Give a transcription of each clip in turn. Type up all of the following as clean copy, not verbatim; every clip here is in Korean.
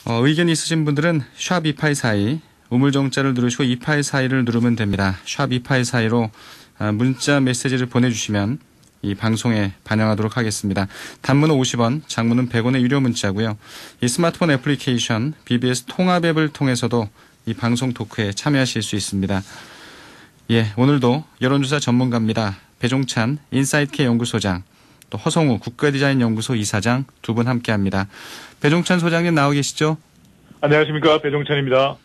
의견이 있으신 분들은 샵 2842 우물정자를 누르시고 2842를 누르면 됩니다. 샵 2842로 문자 메시지를 보내주시면 이 방송에 반영하도록 하겠습니다. 단문은 50원, 장문은 100원의 유료 문자고요. 이 스마트폰 애플리케이션 BBS 통합 앱을 통해서도 이 방송 토크에 참여하실 수 있습니다. 예, 오늘도 여론조사 전문가입니다. 배종찬 인사이트K 연구소장, 또 허성우 국가디자인연구소 이사장 두 분 함께합니다. 배종찬 소장님 나오 계시죠? 안녕하십니까, 배종찬입니다.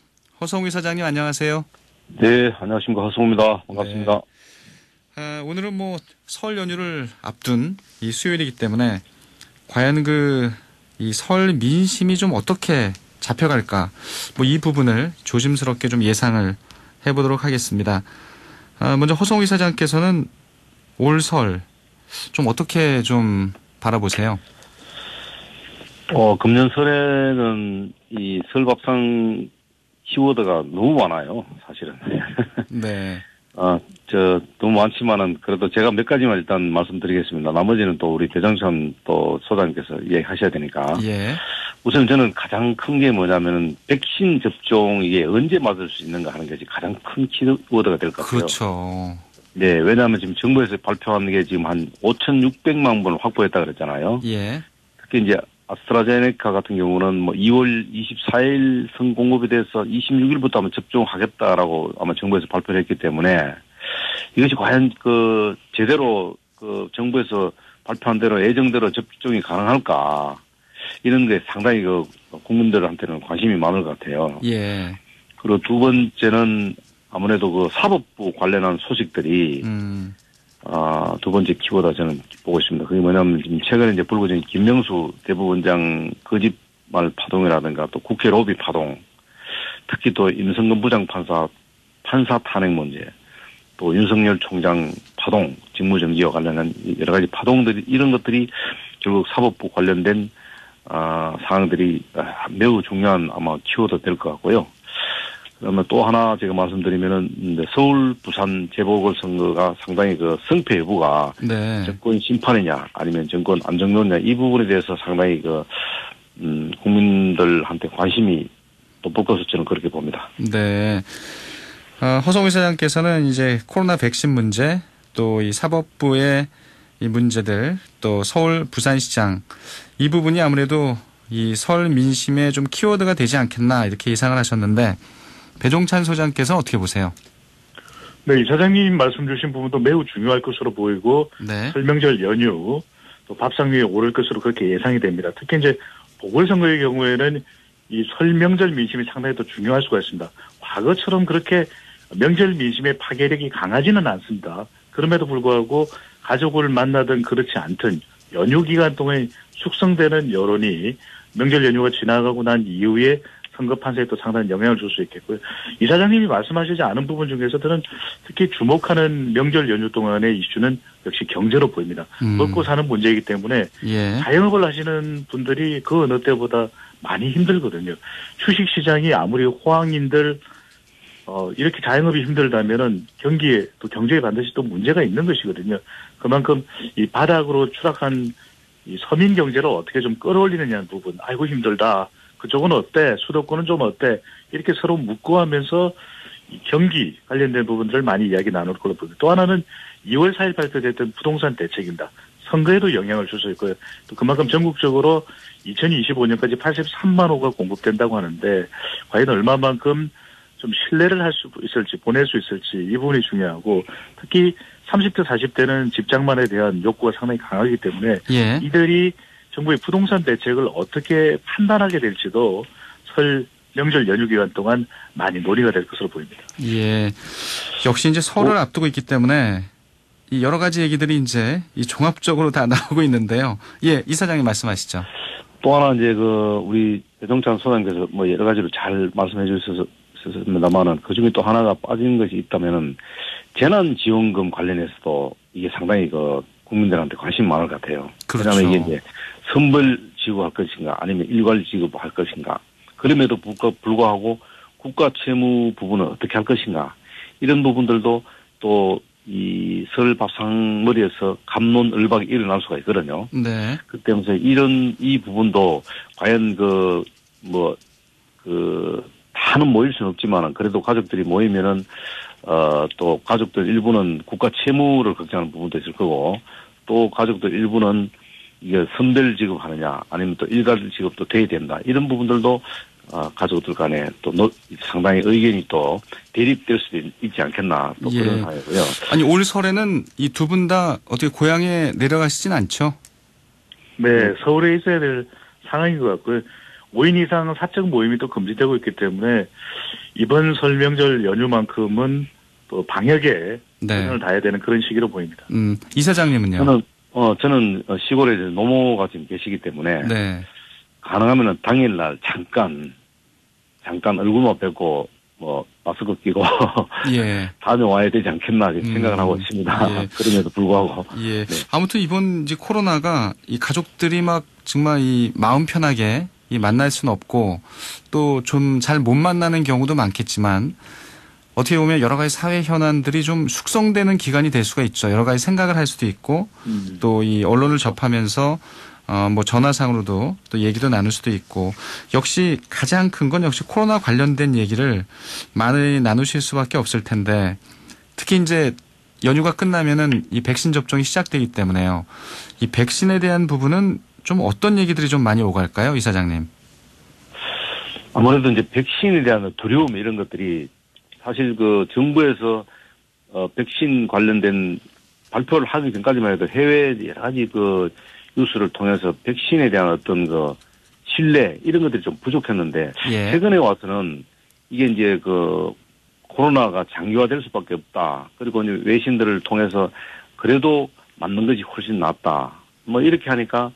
허성우 이사장님 안녕하세요. 네, 안녕하십니까, 허성우입니다. 반갑습니다. 네. 오늘은 설 연휴를 앞둔 이 수요일이기 때문에 과연 이 설 민심이 좀 어떻게 잡혀갈까, 이 부분을 조심스럽게 좀 예상을 해보도록 하겠습니다. 먼저 허성우 이사장께서는 올 설 좀 어떻게 좀 바라보세요? 금년 설에는 이 설밥상 키워드가 너무 많아요, 사실은. 네. 너무 많지만은 그래도 제가 몇 가지만 일단 말씀드리겠습니다. 나머지는 또 우리 배정찬 또 소장님께서 이야기하셔야 되니까. 예. 우선 저는 가장 큰 게 뭐냐면은 백신 접종 이게 언제 맞을 수 있는가 하는 것이 가장 큰 키워드가 될 것 같아요. 그렇죠. 네, 왜냐하면 지금 정부에서 발표한 게 지금 한 5,600만 번을 확보했다 그랬잖아요. 예. 특히 이제 아스트라제네카 같은 경우는 2월 24일 선공급에 대해서 26일부터 아마 접종하겠다라고 아마 정부에서 발표를 했기 때문에 이것이 과연 제대로 정부에서 발표한 대로 예정대로 접종이 가능할까, 이런 게 상당히 국민들한테는 관심이 많을 것 같아요. 예. 그리고 두 번째는 아무래도 사법부 관련한 소식들이 두 번째 키워드 저는 보고 있습니다. 그게 뭐냐면 지금 최근에 이제 불거진 김명수 대법원장 거짓말 파동이라든가 또 국회 로비 파동, 특히 또 임성근 부장판사 탄핵 문제, 또 윤석열 총장 파동, 직무정지와 관련한 여러 가지 파동들이, 이런 것들이 결국 사법부 관련된 사항들이 매우 중요한 아마 키워드 될 것 같고요. 그러면 또 하나 제가 말씀드리면은 서울, 부산 재보궐선거가 상당히 승패 여부가 네. 정권 심판이냐 아니면 정권 안정론이냐, 이 부분에 대해서 상당히 국민들한테 관심이 높을 것으로 저는 그렇게 봅니다. 네. 허성우 이사장께서는 이제 코로나 백신 문제, 또 이 사법부의 이 문제들, 또 서울, 부산시장, 이 부분이 아무래도 이 설 민심의 좀 키워드가 되지 않겠나, 이렇게 예상을 하셨는데, 배종찬 소장께서 어떻게 보세요? 네, 이사장님 말씀 주신 부분도 매우 중요할 것으로 보이고, 네. 설명절 연휴, 또 밥상 위에 오를 것으로 그렇게 예상이 됩니다. 특히 이제 보궐선거의 경우에는 이 설명절 민심이 상당히 더 중요할 수가 있습니다. 과거처럼 그렇게 명절 민심의 파괴력이 강하지는 않습니다. 그럼에도 불구하고 가족을 만나든 그렇지 않든 연휴 기간 동안 숙성되는 여론이 명절 연휴가 지나가고 난 이후에 선거 판세에 또 상당한 영향을 줄 수 있겠고요. 이사장님이 말씀하시지 않은 부분 중에서 저는 특히 주목하는 명절 연휴 동안의 이슈는 역시 경제로 보입니다. 먹고 사는 문제이기 때문에 예. 자영업을 하시는 분들이 그 어느 때보다 많이 힘들거든요. 주식시장이 아무리 호황인들 이렇게 자영업이 힘들다면은 경기에 또 경제에 반드시 또 문제가 있는 것이거든요. 그만큼 이 바닥으로 추락한 이 서민 경제를 어떻게 좀 끌어올리느냐는 부분. 아이고 힘들다. 그쪽은 어때? 수도권은 좀 어때? 이렇게 서로 묻고 하면서 이 경기 관련된 부분들을 많이 이야기 나눌 걸로 보입니다. 또 하나는 2월 4일 발표됐던 부동산 대책입니다. 선거에도 영향을 줄 수 있고요. 또 그만큼 전국적으로 2025년까지 83만 호가 공급된다고 하는데 과연 얼마만큼 좀 신뢰를 할 수 있을지, 보낼 수 있을지, 이 부분이 중요하고, 특히 30대, 40대는 집장만에 대한 욕구가 상당히 강하기 때문에 예. 이들이 정부의 부동산 대책을 어떻게 판단하게 될지도 설 명절 연휴 기간 동안 많이 논의가 될 것으로 보입니다. 예. 역시 이제 설을 앞두고 있기 때문에 이 여러 가지 얘기들이 이제 이 종합적으로 다 나오고 있는데요. 예, 이사장님 말씀하시죠. 또 하나 이제 우리 배종찬 소장님께서 여러 가지로 잘 말씀해 주셨습니다만은 그 중에 또 하나가 빠진 것이 있다면은 재난지원금 관련해서도 이게 상당히 국민들한테 관심이 많을 것 같아요. 그렇죠. 왜냐하면 이게 이제 선벌 지급할 것인가 아니면 일괄 지급할 것인가, 그럼에도 불구하고 국가 채무 부분을 어떻게 할 것인가, 이런 부분들도 또 이 설 밥상머리에서 갑론을박이 일어날 수가 있거든요. 네. 그 때문에 이 부분도 과연 다는 모일 수는 없지만 그래도 가족들이 모이면은 또 가족들 일부는 국가 채무를 걱정하는 부분도 있을 거고 또 가족들 일부는 이게 선별 지급하느냐 아니면 또 일괄 지급도 돼야 된다 이런 부분들도 가족들 간에 또 상당히 의견이 또 대립될 수도 있지 않겠나 또 예. 그런 상황이고요. 아니 올 설에는 이 두 분 다 어떻게 고향에 내려가시진 않죠? 네, 서울에 있어야 될 상황인 것 같고요. 5인 이상 사적 모임이 또 금지되고 있기 때문에 이번 설 명절 연휴만큼은 또 방역에 최선을 다해야 되는 그런 시기로 보입니다. 이사장님은요? 저는 시골에 노모가 지금 계시기 때문에 네. 가능하면은 당일날 잠깐 얼굴만 뵙고 마스크 끼고 예. 다녀와야 되지 않겠나 생각을 하고 있습니다. 예. 그럼에도 불구하고. 예. 네. 아무튼 이번 이제 코로나가 이 가족들이 막 정말 이 마음 편하게 이 만날 수는 없고 또 좀 잘 못 만나는 경우도 많겠지만 어떻게 보면 여러 가지 사회 현안들이 좀 숙성되는 기간이 될 수가 있죠. 여러 가지 생각을 할 수도 있고 또 이 언론을 접하면서 뭐 전화상으로도 또 얘기도 나눌 수도 있고 역시 가장 큰 건 역시 코로나 관련된 얘기를 많이 나누실 수밖에 없을 텐데 특히 이제 연휴가 끝나면은 이 백신 접종이 시작되기 때문에요. 이 백신에 대한 부분은 좀 어떤 얘기들이 좀 많이 오갈까요, 이사장님? 아무래도 이제 백신에 대한 두려움 이런 것들이 사실 정부에서 백신 관련된 발표를 하기 전까지만 해도 해외 여러 가지 뉴스를 통해서 백신에 대한 어떤 신뢰 이런 것들이 좀 부족했는데 예. 최근에 와서는 이게 이제 코로나가 장기화될 수밖에 없다. 그리고 이제 외신들을 통해서 그래도 맞는 것이 훨씬 낫다. 이렇게 하니까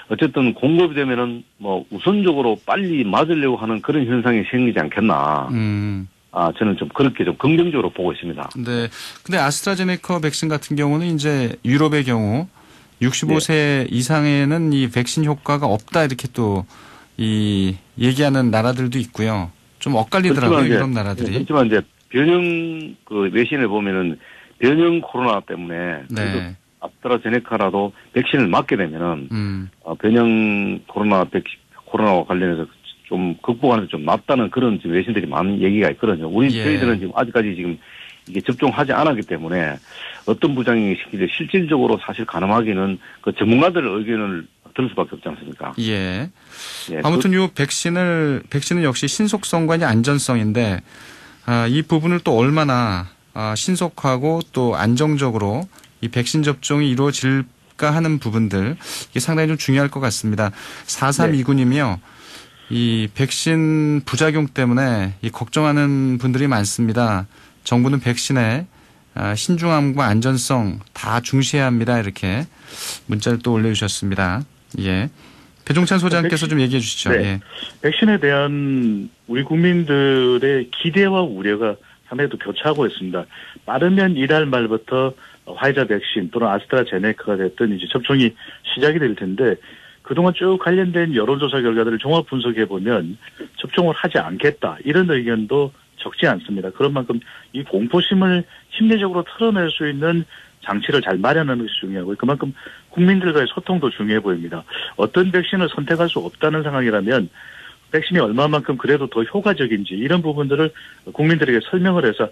어쨌든 공급이 되면은 우선적으로 빨리 맞으려고 하는 그런 현상이 생기지 않겠나. 저는 좀 그렇게 좀 긍정적으로 보고 있습니다. 네. 근데 아스트라제네카 백신 같은 경우는 이제 유럽의 경우 65세 네. 이상에는 이 백신 효과가 없다 이렇게 또 이 얘기하는 나라들도 있고요. 좀 엇갈리더라고요, 유럽 나라들이. 그렇지만 이제 변형 외신을 보면은 변형 코로나 때문에 네. 아스트라제네카라도 백신을 맞게 되면은 변형 코로나와 관련해서 좀 극복하는 데 좀 낫다는 그런 지금 외신들이 많은 얘기가 있거든요. 저희들은 지금 아직까지 지금 이게 접종하지 않았기 때문에 어떤 부작용이 생길지 실질적으로 사실 가늠하기는 전문가들의 의견을 들을 수밖에 없지 않습니까? 예. 아무튼 이 백신은 역시 신속성과 안전성인데 이 부분을 또 얼마나 신속하고 또 안정적으로 이 백신 접종이 이루어질까 하는 부분들 이게 상당히 좀 중요할 것 같습니다. 4329님이요. 이 백신 부작용 때문에 이 걱정하는 분들이 많습니다. 정부는 백신의 신중함과 안전성 다 중시해야 합니다. 이렇게 문자를 또 올려주셨습니다. 예. 배종찬 소장께서 좀 얘기해 주시죠. 네. 예. 백신에 대한 우리 국민들의 기대와 우려가 상당히 또 교차하고 있습니다. 빠르면 이달 말부터 화이자 백신 또는 아스트라제네카가 됐든 이제 접종이 시작이 될 텐데 그동안 쭉 관련된 여론조사 결과들을 종합 분석해 보면 접종을 하지 않겠다 이런 의견도 적지 않습니다. 그런 만큼 이 공포심을 심리적으로 털어낼 수 있는 장치를 잘 마련하는 것이 중요하고 그만큼 국민들과의 소통도 중요해 보입니다. 어떤 백신을 선택할 수 없다는 상황이라면 백신이 얼마만큼 그래도 더 효과적인지 이런 부분들을 국민들에게 설명을 해서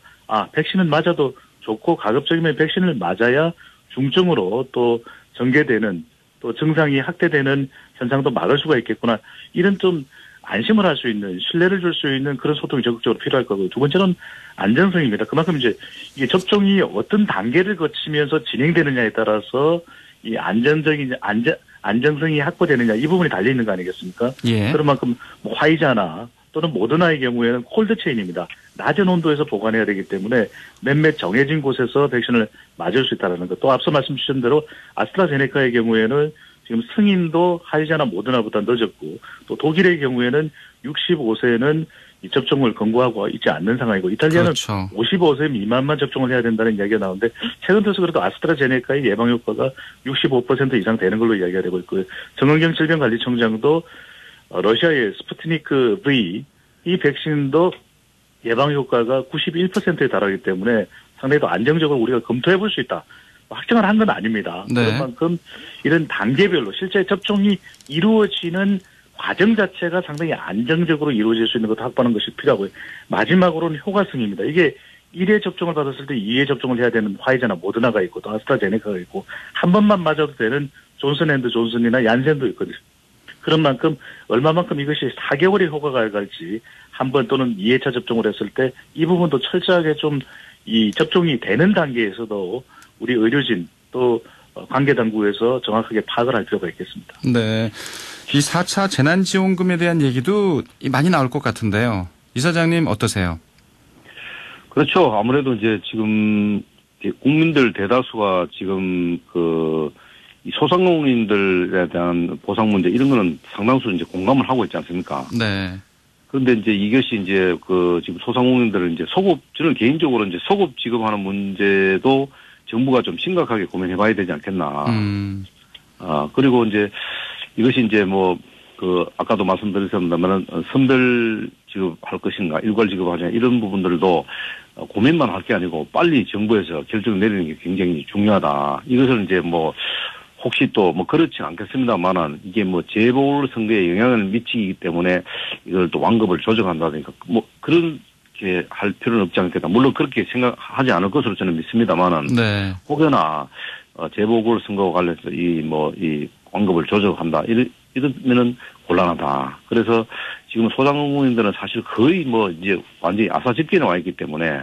백신은 맞아도 좋고 가급적이면 백신을 맞아야 중증으로 또 전개되는 또 증상이 확대되는 현상도 막을 수가 있겠구나. 이런 좀 안심을 할 수 있는 신뢰를 줄 수 있는 그런 소통이 적극적으로 필요할 거고 두 번째는 안전성입니다. 그만큼 이제 이게 접종이 어떤 단계를 거치면서 진행되느냐에 따라서 이 안전성이 확보되느냐 이 부분이 달려 있는 거 아니겠습니까? 예. 그런 만큼 화이자나 또는 모더나의 경우에는 콜드체인입니다. 낮은 온도에서 보관해야 되기 때문에 몇몇 정해진 곳에서 백신을 맞을 수 있다는 것. 또 앞서 말씀 주신 대로 아스트라제네카의 경우에는 지금 승인도 화이자나 모더나보다 늦었고 또 독일의 경우에는 65세는 이 접종을 권고하고 있지 않는 상황이고 이탈리아는 그렇죠. 55세 미만만 접종을 해야 된다는 이야기가 나오는데 최근 들어서 그래도 아스트라제네카의 예방 효과가 65% 이상 되는 걸로 이야기가 되고 있고요. 정은경질병관리청장도 러시아의 스푸트니크 V 이 백신도 예방 효과가 91%에 달하기 때문에 상당히 더 안정적으로 우리가 검토해 볼 수 있다. 확정을 한 건 아닙니다. 네. 그런 만큼 이런 단계별로 실제 접종이 이루어지는 과정 자체가 상당히 안정적으로 이루어질 수 있는 것도 확보하는 것이 필요하고요. 마지막으로는 효과성입니다. 이게 1회 접종을 받았을 때 2회 접종을 해야 되는 화이자나 모더나가 있고 또 아스트라제네카가 있고 한 번만 맞아도 되는 존슨앤드존슨이나 얀센도 있거든요. 그런 만큼 얼마만큼 이것이 4개월의 효과가 갈지 한 번 또는 2회차 접종을 했을 때 이 부분도 철저하게 좀 이 접종이 되는 단계에서도 우리 의료진 또 관계 당국에서 정확하게 파악을 할 필요가 있겠습니다. 네. 이 4차 재난지원금에 대한 얘기도 많이 나올 것 같은데요. 이사장님 어떠세요? 그렇죠. 아무래도 이제 지금 국민들 대다수가 지금 이 소상공인들에 대한 보상 문제 이런 거는 상당수 이제 공감을 하고 있지 않습니까? 네. 그런데 이제 이것이 이제 지금 소상공인들은 이제 저는 개인적으로 이제 소급 지급하는 문제도 정부가 좀 심각하게 고민해 봐야 되지 않겠나. 그리고 이제 이것이 이제 아까도 말씀드렸습니다만 선별 지급할 것인가, 일괄 지급하냐 이런 부분들도 고민만 할 게 아니고 빨리 정부에서 결정 내리는 게 굉장히 중요하다. 이것을 이제 혹시 또 그렇지 않겠습니다만은 이게 재보궐선거에 영향을 미치기 때문에 이걸 또 완급을 조정한다든가 그렇게 할 필요는 없지 않겠다. 물론 그렇게 생각하지 않을 것으로 저는 믿습니다만은 네. 혹여나 재보궐선거와 관련해서 이 완급을 조정한다 이러면은 곤란하다. 그래서 지금 소상공인들은 사실 거의 이제 완전히 아사집기에 나와 있기 때문에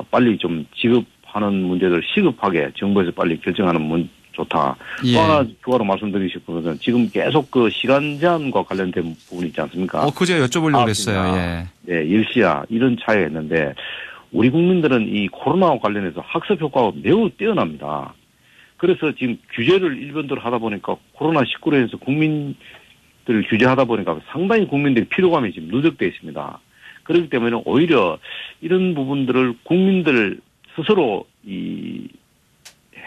빨리 좀 지급하는 문제를 시급하게 정부에서 빨리 결정하는 좋다. 예. 또 하나 추가로 말씀드리고 싶은 것은 지금 계속 시간 제한과 관련된 부분이 있지 않습니까? 그거 제가 여쭤보려고 그랬어요. 예. 네, 10시야 이런 차이가 있는데 우리 국민들은 이 코로나와 관련해서 학습 효과가 매우 뛰어납니다. 그래서 지금 규제를 일변도로 하다 보니까 코로나19로 해서 국민들을 규제하다 보니까 상당히 국민들의 피로감이 지금 누적되어 있습니다. 그렇기 때문에 오히려 이런 부분들을 국민들 스스로 이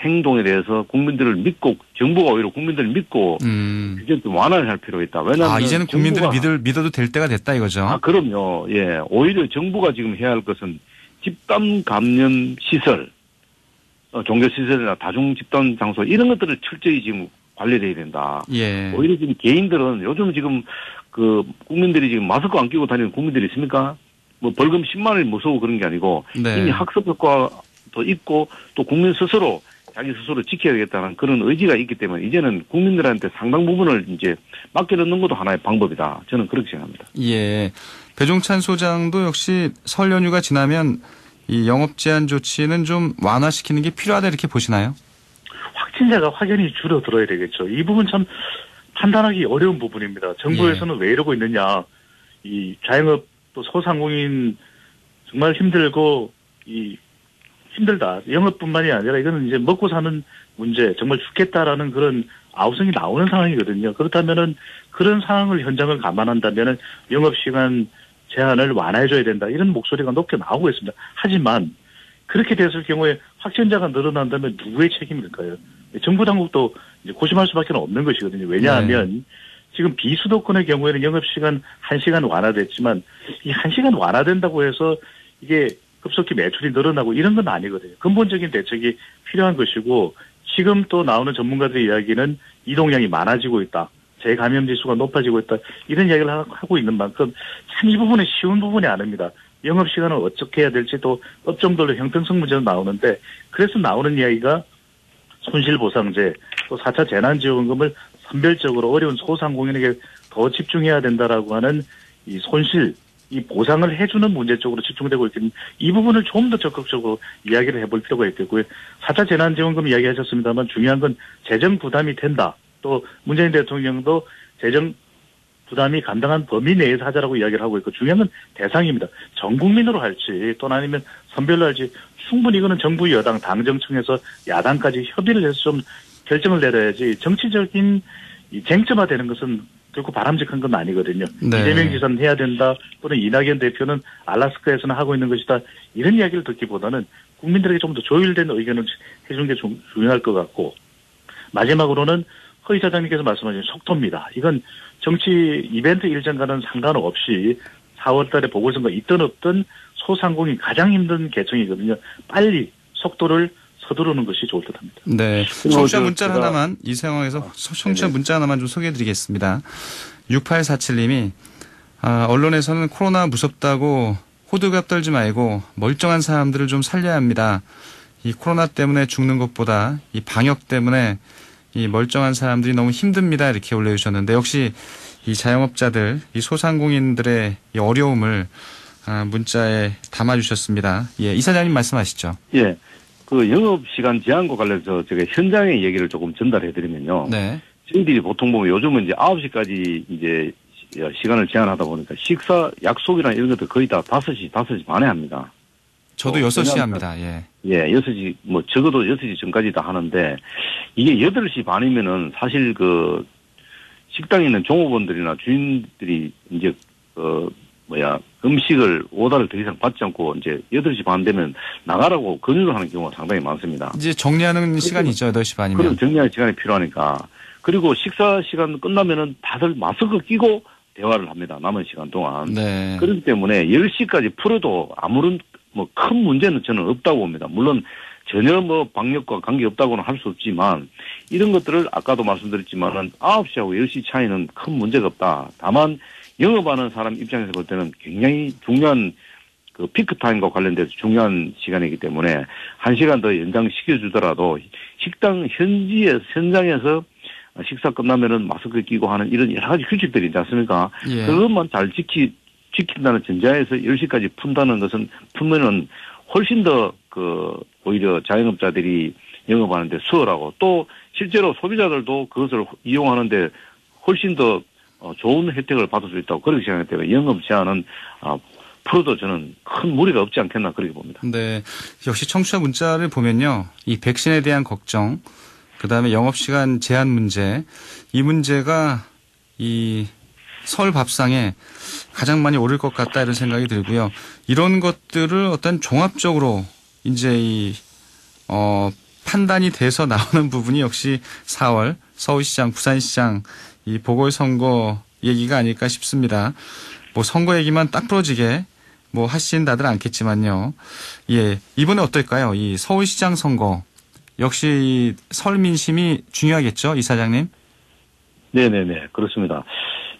행동에 대해서 국민들을 믿고 정부가 오히려 국민들을 믿고 규제를 좀 완화를 할 필요가 있다. 왜냐하면 이제는 국민들을 믿어도 될 때가 됐다 이거죠. 그럼요. 예, 오히려 정부가 지금 해야 할 것은 집단 감염 시설, 종교 시설이나 다중 집단 장소 이런 것들을 철저히 지금 관리를 해야 된다. 예. 오히려 지금 개인들은 요즘 지금 국민들이 지금 마스크 안 끼고 다니는 국민들이 있습니까? 벌금 10만 원이 무서워 그런 게 아니고 네. 이미 학습 효과도 있고 또 국민 스스로 자기 스스로 지켜야겠다는 그런 의지가 있기 때문에 이제는 국민들한테 상당 부분을 이제 맡겨놓는 것도 하나의 방법이다. 저는 그렇게 생각합니다. 예. 배종찬 소장도 역시 설 연휴가 지나면 이 영업 제한 조치는 좀 완화시키는 게 필요하다 이렇게 보시나요? 확진자가 확연히 줄어들어야 되겠죠. 이 부분 참 판단하기 어려운 부분입니다. 정부에서는 왜 이러고 있느냐. 이 자영업 또 소상공인 정말 힘들고 힘들다. 영업뿐만이 아니라 이거는 이제 먹고 사는 문제, 정말 죽겠다라는 그런 아우성이 나오는 상황이거든요. 그렇다면은 그런 상황을 현장을 감안한다면은 영업시간 제한을 완화해줘야 된다. 이런 목소리가 높게 나오고 있습니다. 하지만 그렇게 됐을 경우에 확진자가 늘어난다면 누구의 책임일까요? 정부 당국도 이제 고심할 수밖에 없는 것이거든요. 왜냐하면 지금 비수도권의 경우에는 영업시간 1시간 완화됐지만 이 1시간 완화된다고 해서 이게 급속히 매출이 늘어나고 이런 건 아니거든요. 근본적인 대책이 필요한 것이고 지금 또 나오는 전문가들의 이야기는 이동량이 많아지고 있다. 재감염 지수가 높아지고 있다. 이런 이야기를 하고 있는 만큼 참 이 부분은 쉬운 부분이 아닙니다. 영업시간을 어떻게 해야 될지 또 업종별로 형평성 문제도 나오는데 그래서 나오는 이야기가 손실보상제 또 4차 재난지원금을 선별적으로 어려운 소상공인에게 더 집중해야 된다라고 하는 이 손실 이 보상을 해주는 문제 쪽으로 집중되고 있기 때문에 이 부분을 좀 더 적극적으로 이야기를 해볼 필요가 있겠고요. 4차 재난지원금 이야기하셨습니다만 중요한 건 재정 부담이 된다. 또 문재인 대통령도 재정 부담이 감당한 범위 내에서 하자라고 이야기를 하고 있고 중요한 건 대상입니다. 전 국민으로 할지 또는 아니면 선별로 할지 충분히 이거는 정부 여당 당정청에서 야당까지 협의를 해서 좀 결정을 내려야지 정치적인 이 쟁점화되는 것은 결코 바람직한 건 아니거든요. 네. 이재명 지사는 해야 된다 또는 이낙연 대표는 알래스카에서는 하고 있는 것이다. 이런 이야기를 듣기보다는 국민들에게 좀 더 조율된 의견을 해주는 게 좀 중요할 것 같고 마지막으로는 허 이사장님께서 말씀하신 속도입니다. 이건 정치 이벤트 일정과는 상관없이 4월 달에 보궐선거 있든 없든 소상공인 가장 힘든 계층이거든요. 빨리 속도를 서두르는 것이 좋을 듯합니다. 네. 청취자 문자 하나만 이 상황에서 청취자 문자 하나만 좀 소개해드리겠습니다. 6847님이 언론에서는 코로나 무섭다고 호들갑 떨지 말고 멀쩡한 사람들을 좀 살려야 합니다. 이 코로나 때문에 죽는 것보다 이 방역 때문에 이 멀쩡한 사람들이 너무 힘듭니다. 이렇게 올려주셨는데 역시 이 자영업자들, 이 소상공인들의 이 어려움을 문자에 담아주셨습니다. 예, 이사장님 말씀하시죠. 예. 그 영업시간 제한과 관련해서 제가 현장의 얘기를 조금 전달해드리면요. 네. 저희들이 보통 보면 요즘은 이제 9시까지 이제 시간을 제한하다 보니까 식사 약속이나 이런 것들 거의 다 5시 반에 합니다. 저도 6시 합니다. 예. 예, 6시, 적어도 6시 전까지 다 하는데, 이게 8시 반이면은 사실 식당에 있는 종업원들이나 주인들이 이제, 음식을 오다를 더 이상 받지 않고 이제 8시 반 되면 나가라고 권유를 하는 경우가 상당히 많습니다. 이제 정리하는 시간이죠. 8시 반이면. 그럼 정리할 시간이 필요하니까. 그리고 식사 시간 끝나면은 다들 마스크 끼고 대화를 합니다. 남은 시간 동안. 네. 그렇기 때문에 10시까지 풀어도 아무런 큰 문제는 저는 없다고 봅니다. 물론 전혀 방역과 관계없다고는 할 수 없지만 이런 것들을 아까도 말씀드렸지만은 9시하고 10시 차이는 큰 문제가 없다. 다만 영업하는 사람 입장에서 볼 때는 굉장히 중요한 피크타임과 관련돼서 중요한 시간이기 때문에 1시간 더 연장시켜주더라도 식당 현장에서 식사 끝나면은 마스크 끼고 하는 이런 여러 가지 규칙들이 있지 않습니까? 예. 그것만 잘 지킨다는 전제하에서 10시까지 풀면은 훨씬 더 오히려 자영업자들이 영업하는데 수월하고 또 실제로 소비자들도 그것을 이용하는데 훨씬 더 좋은 혜택을 받을 수 있다고 그렇게 생각하기 때문에 영업 제한은 풀어도 저는 큰 무리가 없지 않겠나 그렇게 봅니다. 네. 역시 청취자 문자를 보면요. 이 백신에 대한 걱정, 그다음에 영업시간 제한 문제, 이 문제가 이 설 밥상에 가장 많이 오를 것 같다 이런 생각이 들고요. 이런 것들을 어떤 종합적으로 이제 판단이 돼서 나오는 부분이 역시 4월 서울시장, 부산시장 이 보궐선거 얘기가 아닐까 싶습니다. 선거 얘기만 딱 부러지게 하신다들 않겠지만요. 예, 이번에 어떨까요? 이 서울시장 선거 역시 이 설 민심이 중요하겠죠, 이사장님? 네네네, 그렇습니다.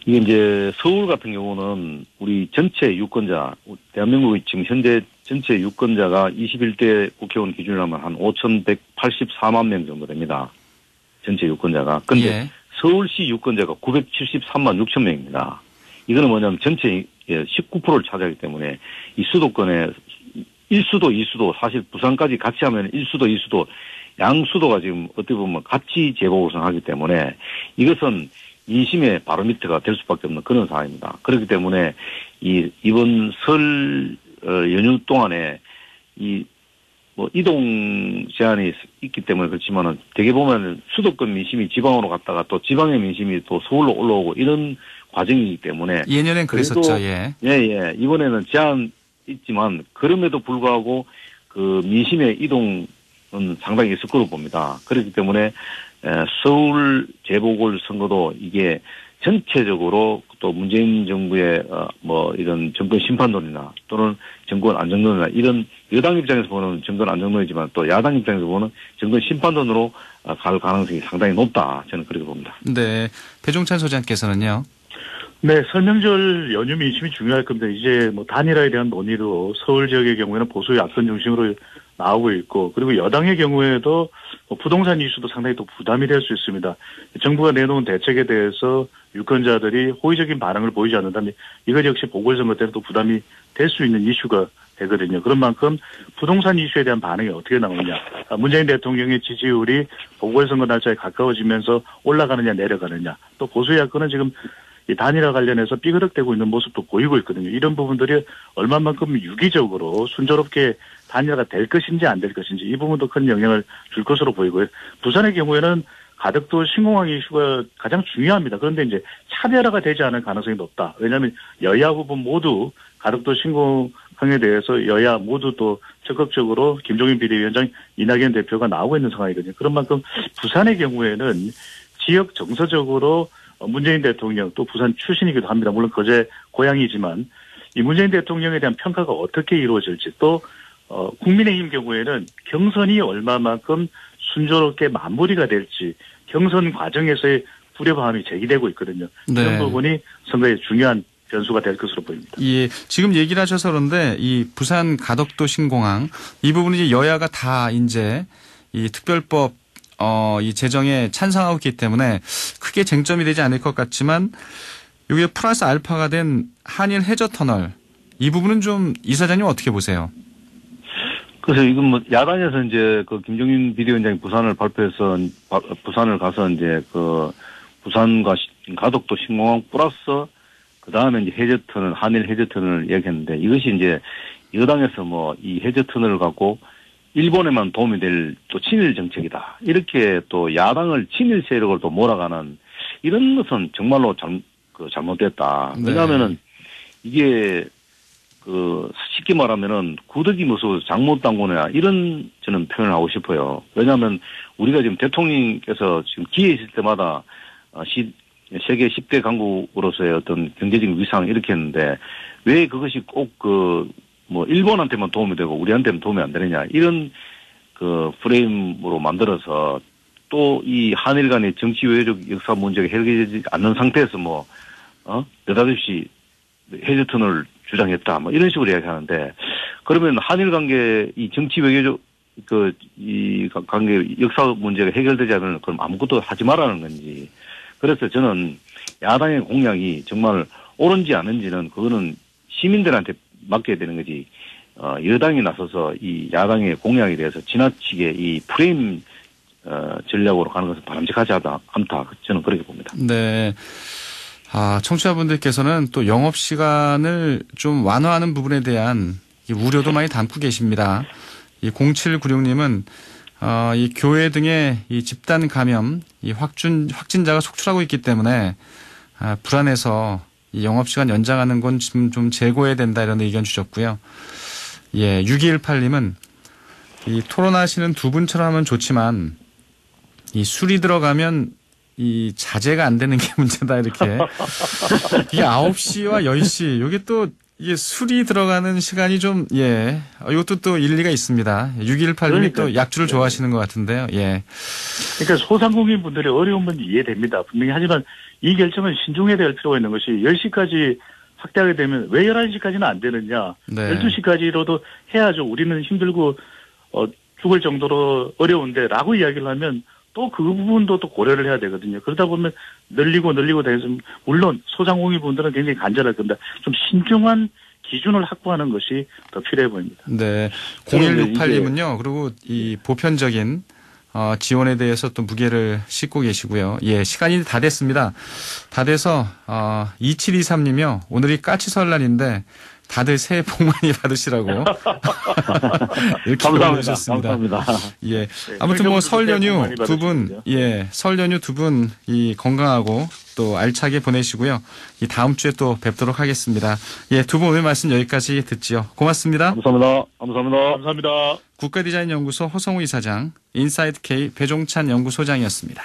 이게 이제 서울 같은 경우는 우리 전체 유권자, 대한민국의 지금 현재 전체 유권자가 21대 국회의원 기준으로 하면 한 5,184만 명 정도 됩니다. 전체 유권자가. 근데 예. 서울시 유권자가 973만 6천 명입니다. 이거는 뭐냐면 전체 19%를 차지하기 때문에 이 수도권에 1수도, 2수도 사실 부산까지 같이 하면 1수도, 2수도 양수도가 지금 어떻게 보면 같이 재보궐선하기 때문에 이것은 민심의 바로미터가 될 수밖에 없는 그런 상황입니다. 그렇기 때문에 이번 설 연휴 동안에 이동 제한이 있기 때문에 그렇지만은 되게 보면 수도권 민심이 지방으로 갔다가 또 지방의 민심이 또 서울로 올라오고 이런 과정이기 때문에 예년엔 그랬었죠. 예. 예. 이번에는 제한 있지만 그럼에도 불구하고 민심의 이동은 상당히 있을 거로 봅니다. 그렇기 때문에 서울 재보궐선거도 이게 전체적으로 또 문재인 정부의 이런 정권 심판론이나 또는 정권 안정론이나 이런 여당 입장에서 보는 정권 안정론이지만 또 야당 입장에서 보는 정권 심판론으로 갈 가능성이 상당히 높다. 저는 그렇게 봅니다. 네. 배종찬 소장께서는요. 네, 설명절 연휴 민심이 중요할 겁니다. 이제 단일화에 대한 논의도 서울 지역의 경우에는 보수의 악선 중심으로 나오고 있고, 그리고 여당의 경우에도 부동산 이슈도 상당히 또 부담이 될 수 있습니다. 정부가 내놓은 대책에 대해서 유권자들이 호의적인 반응을 보이지 않는다면 이것 역시 보궐선거 때는 또 부담이 될 수 있는 이슈가 되거든요. 그런 만큼 부동산 이슈에 대한 반응이 어떻게 나오느냐. 문재인 대통령의 지지율이 보궐선거 날짜에 가까워지면서 올라가느냐 내려가느냐. 또 보수 야권은 지금 이 단일화 관련해서 삐그덕대고 있는 모습도 보이고 있거든요. 이런 부분들이 얼마만큼 유기적으로 순조롭게 단일화가 될 것인지 안 될 것인지 이 부분도 큰 영향을 줄 것으로 보이고요. 부산의 경우에는 가덕도 신공항 이슈가 가장 중요합니다. 그런데 이제 차별화가 되지 않을 가능성이 높다. 왜냐하면 여야 후보 모두 가덕도 신공항에 대해서 여야 모두 또 적극적으로 김종인 비대위원장, 이낙연 대표가 나오고 있는 상황이거든요. 그런 만큼 부산의 경우에는 지역 정서적으로 문재인 대통령 또 부산 출신이기도 합니다. 물론 거제 고향이지만 이 문재인 대통령에 대한 평가가 어떻게 이루어질지 또 국민의힘 경우에는 경선이 얼마만큼 순조롭게 마무리가 될지 경선 과정에서의 우려감이 제기되고 있거든요. 네. 이런 부분이 선거에 중요한 변수가 될 것으로 보입니다. 예, 지금 얘기를 하셔서 그런데 이 부산 가덕도 신공항 이 부분은 이제 여야가 다 이제 이 특별법 이 제정에 찬성하고 있기 때문에 크게 쟁점이 되지 않을 것 같지만 여기에 플러스 알파가 된 한일 해저 터널 이 부분은 좀 이사장님 어떻게 보세요? 그래서 이건 뭐 야당에서 이제 그 김종인 비대위원장이 부산을 발표해서 부산을 가서 이제 그 부산과 가덕도 신공항 플러스 그 다음에 이제 해저터널, 한일 해저터널을 얘기했는데 이것이 이제 여당에서 뭐 이 해저터널을 갖고 일본에만 도움이 될 또 친일 정책이다. 이렇게 또 야당을 친일 세력을 또 몰아가는 이런 것은 정말로 잘못됐다. 네. 왜냐하면은 이게 그 쉽게 말하면은 구더기 무서워서 장못 당구냐 이런 저는 표현을 하고 싶어요. 왜냐하면 우리가 지금 대통령께서 지금 기회 있을 때마다 세계 10대 강국으로서의 어떤 경제적인 위상 이렇게 했는데 왜 그것이 꼭 뭐 일본한테만 도움이 되고 우리한테는 도움이 안 되느냐 이런 그 프레임으로 만들어서 또 이 한일 간의 정치 외교적 역사 문제가 해결되지 않는 상태에서 느닷없이 해저터널을 주장했다 뭐 이런 식으로 이야기하는데 그러면 한일 관계 이 정치 외교적 이 관계 역사 문제가 해결되지 않으면 그럼 아무것도 하지 말라는 건지. 그래서 저는 야당의 공약이 정말 옳은지 아닌지는 그거는 시민들한테 맡겨야 되는 거지. 여당이 나서서 이 야당의 공약에 대해서 지나치게 이 프레임 전략으로 가는 것은 바람직하지 않다. 저는 그렇게 봅니다. 네. 청취자분들께서는 또 영업시간을 좀 완화하는 부분에 대한 우려도 많이 담고 계십니다. 이 0796님은 이 교회 등의 이 집단 감염, 이 확진자가 속출하고 있기 때문에 불안해서 이 영업시간 연장하는 건 좀 재고해야 된다 이런 의견 주셨고요. 예, 6218님은 이 토론하시는 두 분처럼 하면 좋지만 이 술이 들어가면 이 자제가 안 되는 게 문제다 이렇게. 이게 9시와 10시 이게 또 이게 술이 들어가는 시간이 좀 이것도 또 일리가 있습니다. 6118님이 또 약주를 좋아하시는 것 같은데요. 예. 그러니까 소상공인 분들의 어려움은 이해됩니다. 분명히 하지만 이 결정은 신중해야 될 필요가 있는 것이 10시까지 확대하게 되면 왜 11시까지는 안 되느냐. 네. 12시까지로도 해야죠. 우리는 힘들고 죽을 정도로 어려운데 라고 이야기를 하면 또 그 부분도 또 고려를 해야 되거든요. 그러다 보면 늘리고 다해서 물론 소상공인 분들은 굉장히 간절할 겁니다. 좀 신중한 기준을 확보하는 것이 더 필요해 보입니다. 네. 0168님은요. 그리고 이 보편적인 지원에 대해서 또 무게를 싣고 계시고요. 예, 시간이 다 됐습니다. 다 돼서 2723님이요. 오늘이 까치 설날인데 다들 새해 복 많이 받으시라고 이렇게 보내주셨습니다. 감사합니다. 예, 아무튼 뭐 설 연휴 두 분, 설 연휴 두 분 이 건강하고 또 알차게 보내시고요. 이 다음 주에 또 뵙도록 하겠습니다. 예, 두 분 오늘 말씀 여기까지 듣지요. 고맙습니다. 감사합니다. 감사합니다. 국가디자인연구소 허성우 이사장, 인사이트 K 배종찬 연구소장이었습니다.